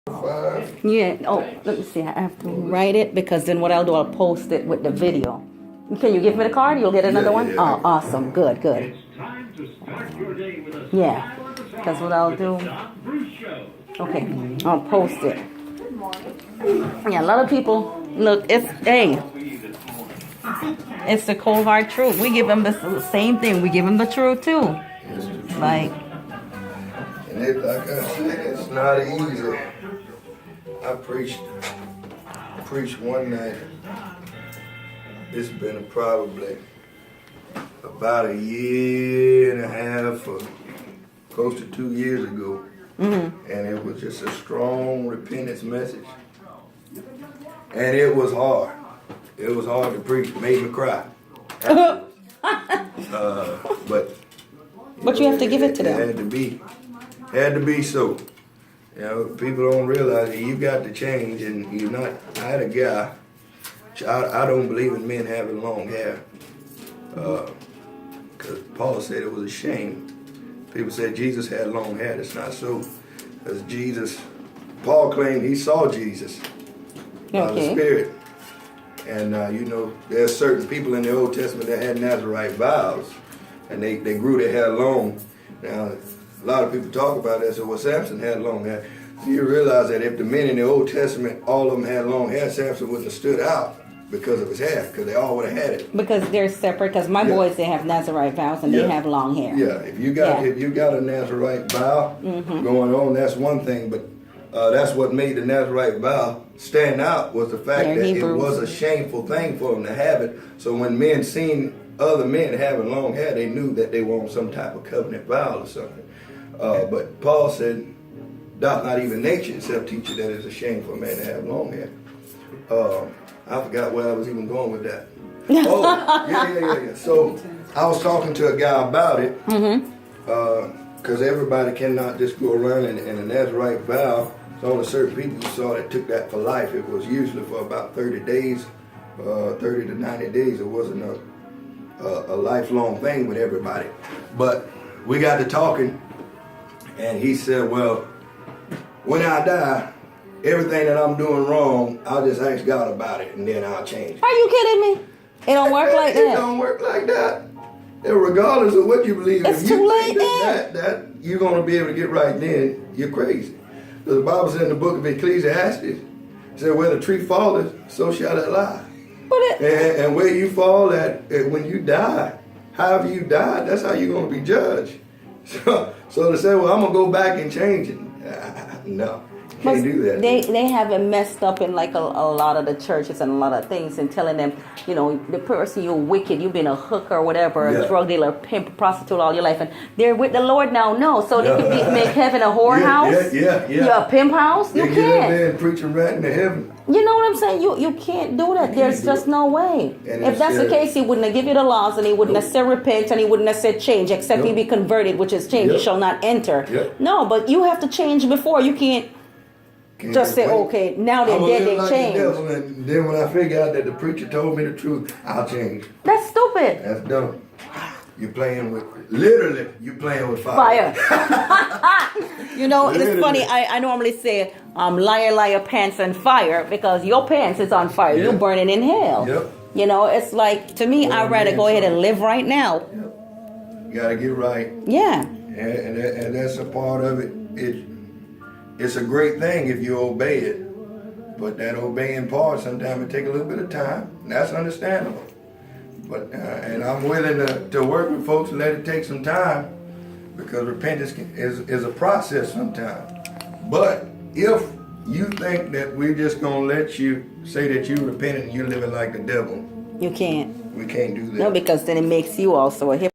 5. Yeah. Oh, let me see. I have to write it because then what I'll do, I'll post it with the video. Can you give me the card? You'll get another one? Yeah. Oh, awesome. Good, good. Yeah. That's what I'll do. Okay. I'll post it. Yeah, a lot of people, look, it's the cold hard truth. We give them the same thing. We give them the truth too. It's the truth. Like, And it, like I said, it's not easy. I preached one night. It's been probably about a year and a half or close to 2 years ago. mm-hmm. And it was just a strong repentance message. And it was hard. It was hard to preach. It made me cry. But you have to give it to them. Had to be so. You know, people don't realize that you got to change, and you're not. I had a guy. I don't believe in men having long hair, because Paul said it was a shame. People said Jesus had long hair. That's not so. Because Paul claimed he saw Jesus by the Spirit. And you know, there's certain people in the Old Testament that had Nazarite vows, and they grew their hair long. Now, a lot of people talk about that. So, well, Samson had long hair. So you realize that if the men in the Old Testament, all of them had long hair, Samson wouldn't have stood out because of his hair, because they all would have had it. Because they're separate. Because my boys, they have Nazarite vows and they have long hair. Yeah, if you got a Nazarite vow going on, that's one thing. But that's what made the Nazarite vow stand out, was the fact that it was a shameful thing for them to have it. So when men seen other men having long hair, they knew that they were on some type of covenant vow or something. But Paul said, doth not even nature itself teach you that it's a shame for a man to have long hair. I forgot where I was even going with that. Oh, yeah. So I was talking to a guy about it, because everybody cannot just go around in a Nazarite vow. So only certain people you saw that took that for life. It was usually for about 30 days, 30 to 90 days. It wasn't a lifelong thing with everybody. But we got to talking, and he said, well, when I die, everything that I'm doing wrong, I'll just ask God about it, and then I'll change. Are you kidding me? It don't work like that. It don't work like that. And regardless of what you believe, it's if too you late think that you're going to be able to get right, then you're crazy. Because the Bible said in the book of Ecclesiastes, it said, where the tree falleth, so shall it lie. And where you fall at when you die, however you die, that's how you're going to be judged. So to say, well, I'm going to go back and change it. No. Can't do that. They have it messed up in like a lot of the churches and a lot of things, and telling them, you know, the person, you're wicked, you've been a hooker or whatever, a drug dealer, pimp, prostitute all your life, and they're with the Lord now. No, so they can make heaven a whorehouse. Yeah. You're a pimp house. You can't. Get up there and preaching right into heaven. You know what I'm saying? You can't do that. There's just no way. And if that's the case, he wouldn't have given you the laws, and he wouldn't have said repent, and he wouldn't have said change, except he be converted, which is change. You shall not enter. No, but you have to change before. You can't just say, okay, now they're dead, they change. And then when I figure out that the preacher told me the truth, I'll change. That's stupid. That's dumb. You're playing with fire. You know, it's funny. I normally say, liar, pants and fire, because your pants is on fire. You're burning in hell. Yep. You know, it's like, to me, I'd rather go ahead and live right now. Yep. You gotta get right. Yeah. And that's a part of it. It's a great thing if you obey it, but that obeying part sometimes it take a little bit of time. And that's understandable. But and I'm willing to work with folks and let it take some time, because repentance is a process sometimes. But if you think that we're just gonna let you say that you repented and you're living like the devil, you can't. We can't do that. No, because then it makes you also a hypocrite.